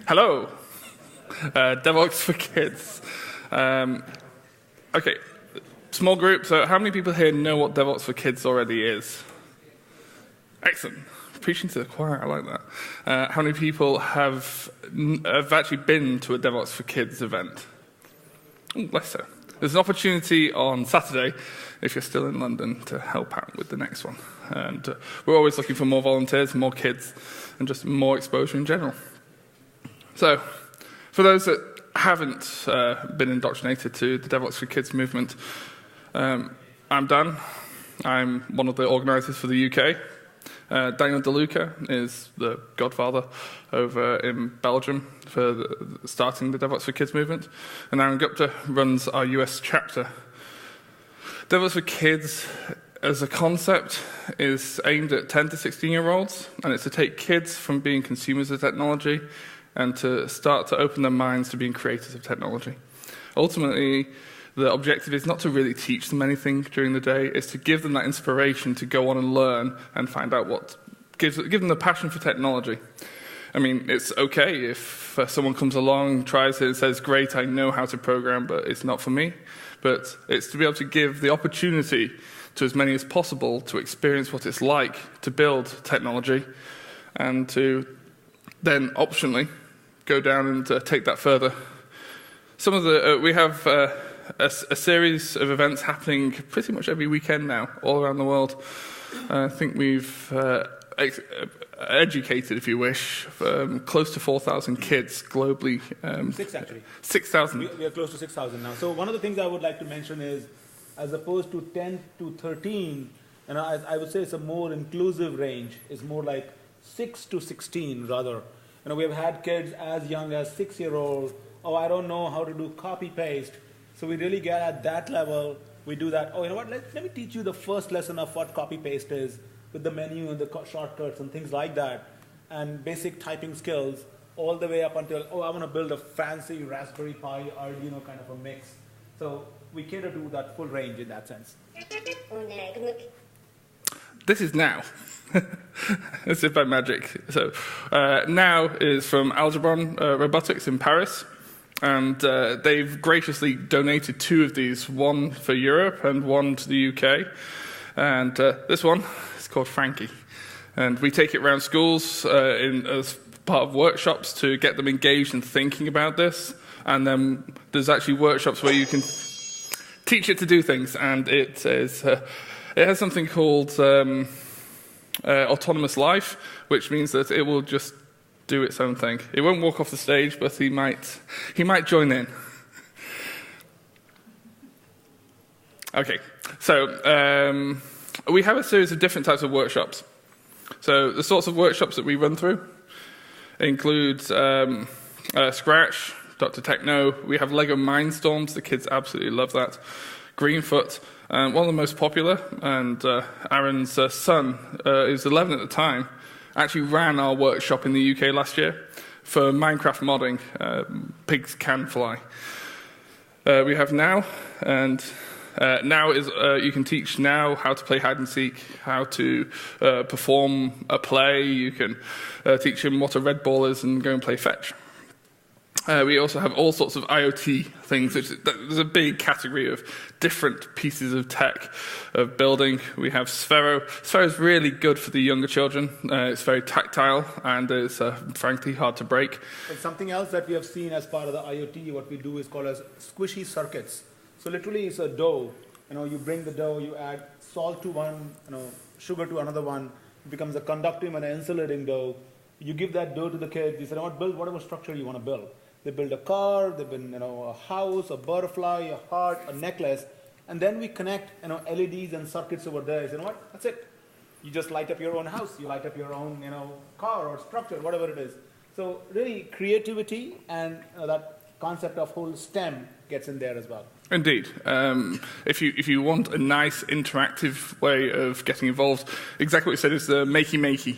Hello, Devoxx4Kids. Okay, small group. So how many people here know what Devoxx4Kids already is? Excellent. Preaching to the choir, I like that. How many people have actually been to a Devoxx4Kids event? Oh, bless her. There's an opportunity on Saturday, if you're still in London, to help out with the next one. And we're always looking for more volunteers, more kids, and just more exposure in general. So, for those that haven't been indoctrinated to the Devoxx4Kids movement, I'm Dan. I'm one of the organisers for the UK. Daniel DeLuca is the godfather over in Belgium for starting the Devoxx4Kids movement. And Aaron Gupta runs our US chapter. Devoxx4Kids as a concept is aimed at 10 to 16-year-olds, and it's to take kids from being consumers of technology and to start to open their minds to being creators of technology. Ultimately, the objective is not to really teach them anything during the day, it's to give them that inspiration to go on and learn and find out what give them the passion for technology. I mean, it's okay if someone comes along, tries it, and says, great, I know how to program, but it's not for me. But it's to be able to give the opportunity to as many as possible to experience what it's like to build technology and to then optionally go down and take that further. Some of the we have a series of events happening pretty much every weekend now, all around the world. I think we've educated, if you wish, close to 4,000 kids globally. 6 actually. 6,000. We are close to 6,000 now. So one of the things I would like to mention is, as opposed to 10 to 13, and I would say it's a more inclusive range. It's more like 6 to 16 rather. We have had kids as young as 6-year-old. Oh, I don't know how to do copy paste. So we really get at that level. We do that. Oh, you know what? Let me teach you the first lesson of what copy paste is, with the menu and the shortcuts and things like that, and basic typing skills, all the way up until, oh, I want to build a fancy Raspberry Pi Arduino kind of a mix. So we cater to that full range in that sense. This is Now. As if by magic. So Now is from Algebron Robotics in Paris. And they've graciously donated 2 of these, one for Europe and one to the UK. And this one is called Frankie. And we take it around schools as part of workshops to get them engaged and thinking about this. And then there's actually workshops where you can teach it to do things. And it has something called autonomous life, which means that it will just do its own thing. It won't walk off the stage, but he might join in. Okay, so we have a series of different types of workshops. So the sorts of workshops that we run through include Scratch, Dr. Techno. We have Lego Mindstorms. The kids absolutely love that. Greenfoot. One of the most popular, and Aaron's son, who's 11 at the time, actually ran our workshop in the UK last year for Minecraft modding, Pigs Can Fly. We have Now, and Now is you can teach Now how to play hide and seek, how to perform a play. You can teach him what a red ball is and go and play fetch. We also have all sorts of IoT things. There's a big category of different pieces of tech, of building. We have Sphero. Sphero is really good for the younger children. It's very tactile, and it's frankly hard to break. And something else that we have seen as part of the IoT, what we do is called as squishy circuits. So literally it's a dough. You bring the dough, you add salt to one, sugar to another one. It becomes a conductive and an insulating dough. You give that dough to the kids. You say, build whatever structure you want to build. They build a car, they build a house, a butterfly, a heart, a necklace, and then we connect LEDs and circuits over there. You know what? That's it. You just light up your own house, you light up your own car or structure, whatever it is. So really, creativity and that concept of whole STEM gets in there as well. Indeed. If you want a nice interactive way of getting involved, exactly what you said is the Makey Makey.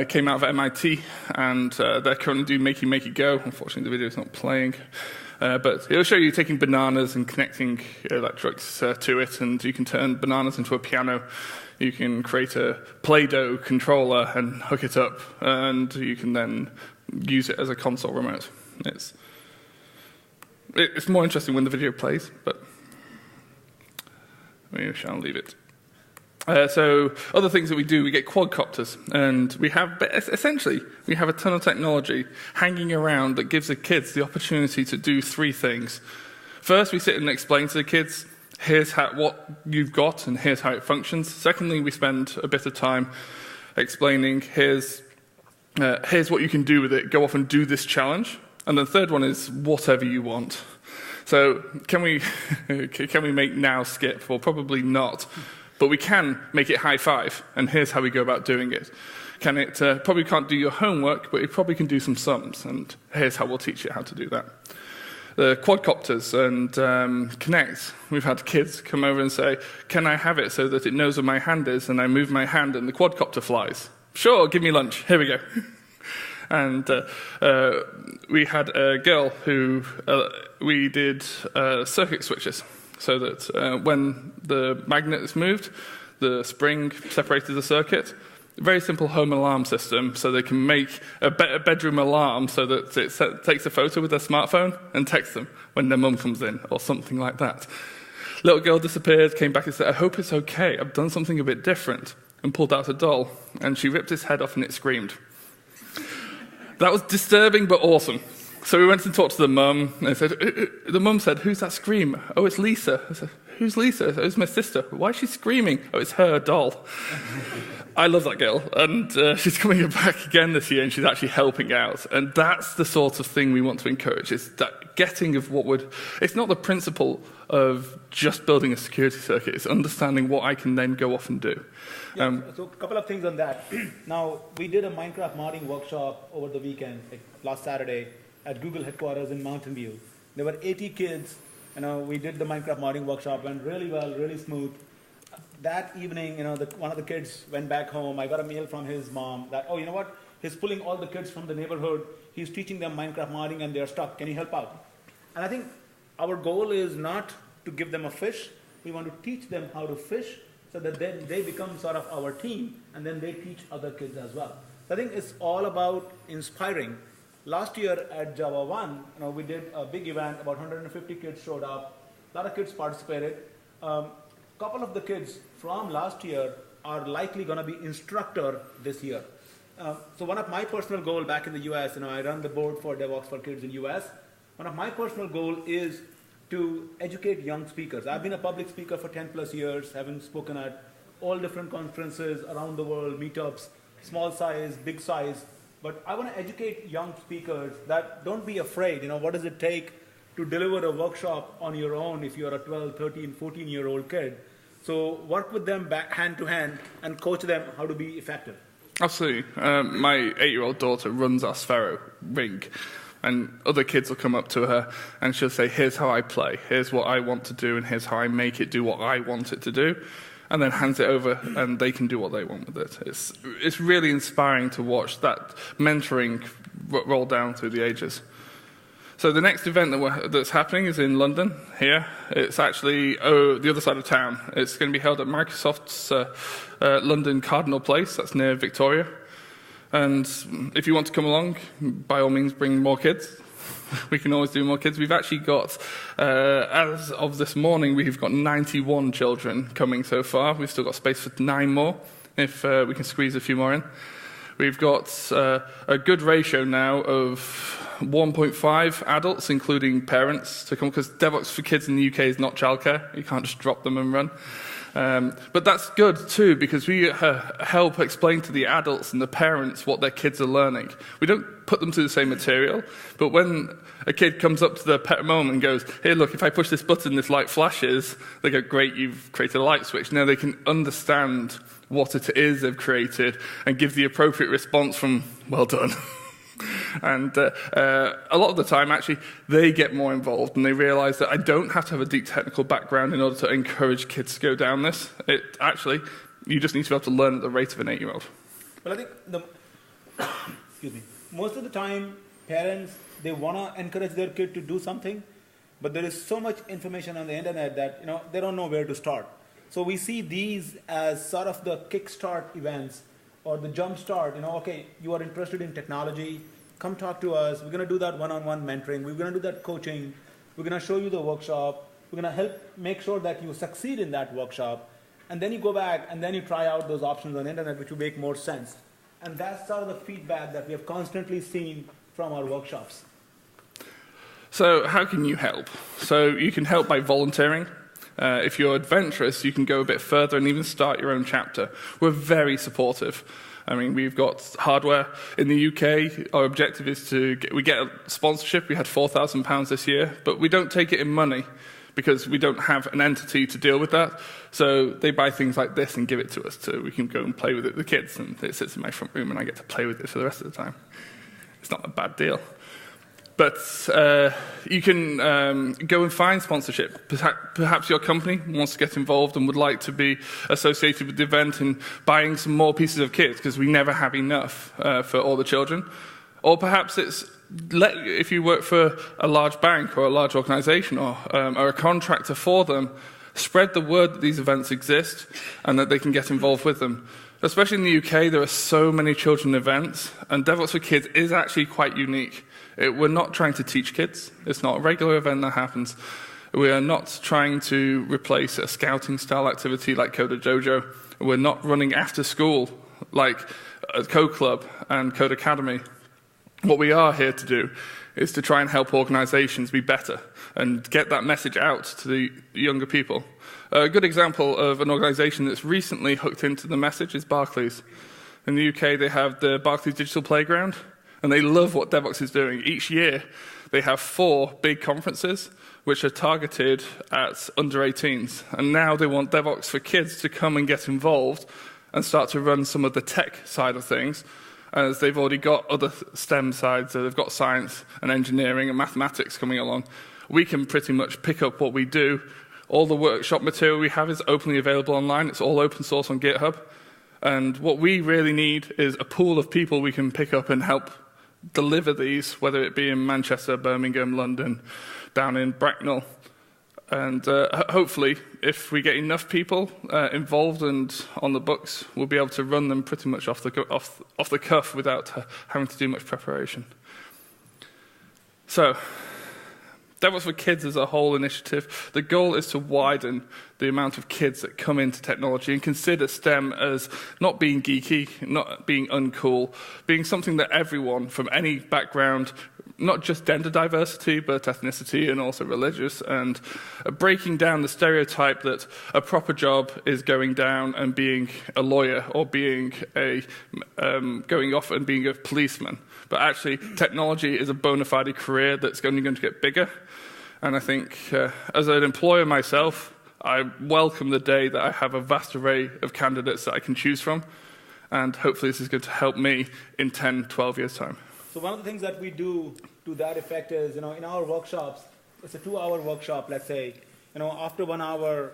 Came out of MIT, and they're currently doing Makey Makey Go. Unfortunately, the video is not playing. But it'll show you taking bananas and connecting electrics to it, and you can turn bananas into a piano. You can create a Play-Doh controller and hook it up, and you can then use it as a console remote. It's more interesting when the video plays, but we shall leave it. So other things that we do, we get quadcopters, and we have a ton of technology hanging around that gives the kids the opportunity to do three things. First, we sit and explain to the kids, here's what you've got and here's how it functions. Secondly, we spend a bit of time explaining, here's what you can do with it, go off and do this challenge. And the third one is whatever you want. So can we make now skip? Well, probably not. But we can make it high five, and here's how we go about doing it. Probably can't do your homework, but it probably can do some sums, and here's how we'll teach it how to do that. The quadcopters and Connect, we've had kids come over and say, can I have it so that it knows where my hand is, and I move my hand and the quadcopter flies? Sure, give me lunch, here we go. And we had a girl who we did circuit switches, so that when the magnet is moved, the spring separated the circuit. A very simple home alarm system, so they can make a bedroom alarm so that it takes a photo with their smartphone and texts them when their mum comes in, or something like that. Little girl disappeared, came back and said, I hope it's okay, I've done something a bit different, and pulled out a doll, and she ripped its head off and it screamed. That was disturbing but awesome. So we went and talked to the mum, and the mum said, who's that scream? Oh, it's Lisa. I said, who's Lisa? I said, it's my sister. Why is she screaming? Oh, it's her doll. I love that girl, and she's coming back again this year, and she's actually helping out. And that's the sort of thing we want to encourage, is that getting of it's not the principle of just building a security circuit, it's understanding what I can then go off and do. Yeah, so a couple of things on that. Now, we did a Minecraft modding workshop over the weekend, like last Saturday, at Google headquarters in Mountain View. There were 80 kids. We did the Minecraft modding workshop, went really well, really smooth. That evening, one of the kids went back home. I got a mail from his mom that, oh, you know what? He's pulling all the kids from the neighborhood. He's teaching them Minecraft modding, and they're stuck. Can you help out? And I think our goal is not to give them a fish. We want to teach them how to fish, so that then they become sort of our team, and then they teach other kids as well. So I think it's all about inspiring. Last year at Java 1, we did a big event. About 150 kids showed up. A lot of kids participated. A couple of the kids from last year are likely going to be instructor this year. So one of my personal goals back in the US, I run the board for Devoxx4Kids in US. One of my personal goals is to educate young speakers. I've been a public speaker for 10 plus years, having spoken at all different conferences around the world, meetups, small size, big size. But I want to educate young speakers that don't be afraid. What does it take to deliver a workshop on your own if you're a 12, 13, 14-year-old kid? So work with them hand to hand and coach them how to be effective. Absolutely. My 8-year-old daughter runs our Sphero ring, and other kids will come up to her and she'll say, here's how I play, here's what I want to do, and here's how I make it do what I want it to do. And then hands it over, and they can do what they want with it. It's really inspiring to watch that mentoring roll down through the ages. So the next event that's happening is in London, here. It's actually the other side of town. It's going to be held at Microsoft's London Cardinal Place. That's near Victoria. And if you want to come along, by all means, bring more kids. We can always do more kids. We've actually got, as of this morning, we've got 91 children coming so far. We've still got space for 9 more, if we can squeeze a few more in. We've got a good ratio now of 1.5 adults, including parents, to come, because Devoxx4Kids in the UK is not childcare. You can't just drop them and run. But that's good too, because we help explain to the adults and the parents what their kids are learning. We don't put them through the same material, but when a kid comes up to their mom and goes, here, look, if I push this button, this light flashes, they go, great, you've created a light switch. Now they can understand what it is they've created and give the appropriate response from, well done. And a lot of the time, actually, they get more involved and they realize that I don't have to have a deep technical background in order to encourage kids to go down this. You just need to be able to learn at the rate of an 8-year-old. Well, I think excuse me. Most of the time, parents, they want to encourage their kid to do something, but there is so much information on the internet that they don't know where to start. So we see these as sort of the kickstart events or the jump start. Okay, you are interested in technology, come talk to us. We're going to do that one-on-one mentoring. We're going to do that coaching. We're going to show you the workshop. We're going to help make sure that you succeed in that workshop. And then you go back and then you try out those options on the internet, which will make more sense. And that's sort of the feedback that we have constantly seen from our workshops. So how can you help? So you can help by volunteering. If you're adventurous, you can go a bit further and even start your own chapter. We're very supportive. I mean, we've got hardware in the UK. Our objective is we get a sponsorship. We had £4,000 this year, but we don't take it in money because we don't have an entity to deal with that. So they buy things like this and give it to us so we can go and play with it with the kids, and it sits in my front room and I get to play with it for the rest of the time. It's not a bad deal. But you can go and find sponsorship. Perhaps your company wants to get involved and would like to be associated with the event and buying some more pieces of kit because we never have enough for all the children. Or perhaps it's if you work for a large bank or a large organisation or a contractor for them, spread the word that these events exist and that they can get involved with them. Especially in the UK, there are so many children events, and Devoxx4Kids is actually quite unique. We're not trying to teach kids. It's not a regular event that happens. We are not trying to replace a scouting-style activity like Coder Dojo. We're not running after school like Code Club and Code Academy. What we are here to do is to try and help organisations be better and get that message out to the younger people. A good example of an organisation that's recently hooked into the message is Barclays. In the UK, they have the Barclays Digital Playground, and they love what Devoxx is doing. Each year, they have 4 big conferences which are targeted at under 18s. And now they want Devoxx4Kids to come and get involved and start to run some of the tech side of things, as they've already got other STEM sides. So they've got science and engineering and mathematics coming along. We can pretty much pick up what we do. All the workshop material we have is openly available online. It's all open source on GitHub. And what we really need is a pool of people we can pick up and help deliver these, whether it be in Manchester, Birmingham, London, down in Bracknell. And hopefully, if we get enough people involved and on the books, we'll be able to run them pretty much off the cuff without having to do much preparation. So, Devoxx4Kids is a whole initiative. The goal is to widen the amount of kids that come into technology and consider STEM as not being geeky, not being uncool, being something that everyone from any background, not just gender diversity, but ethnicity and also religious, and breaking down the stereotype that a proper job is going down and being a lawyer or being going off and being a policeman. But actually, technology is a bona fide career that's only going to get bigger. And I think, as an employer myself, I welcome the day that I have a vast array of candidates that I can choose from. And hopefully this is going to help me in 10, 12 years' time. So one of the things that we do to that effect is, in our workshops, it's a 2-hour workshop, let's say. After 1 hour,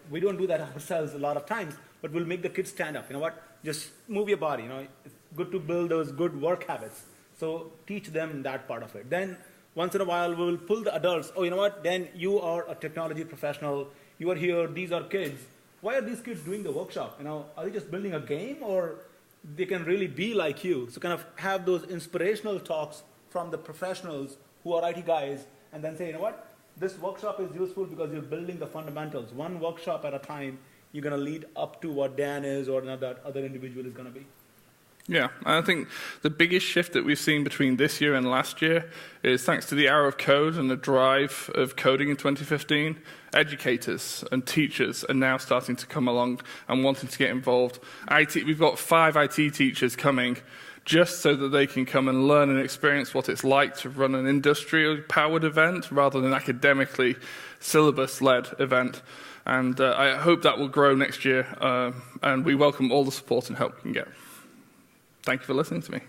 we don't do that ourselves a lot of times, but we'll make the kids stand up. You know what? Just move your body. It's good to build those good work habits. So teach them that part of it. Then once in a while, we will pull the adults. Oh, you know what? Then you are a technology professional. You are here. These are kids. Why are these kids doing the workshop? Are they just building a game, or they can really be like you? So kind of have those inspirational talks from the professionals who are IT guys, and then say, you know what? This workshop is useful because you're building the fundamentals. One workshop at a time, you're going to lead up to what Dan is or that other individual is going to be. Yeah, I think the biggest shift that we've seen between this year and last year is thanks to the hour of code and the drive of coding in 2015, educators and teachers are now starting to come along and wanting to get involved. We've got 5 IT teachers coming just so that they can come and learn and experience what it's like to run an industrial-powered event rather than an academically syllabus-led event. And I hope that will grow next year, and we welcome all the support and help we can get. Thank you for listening to me.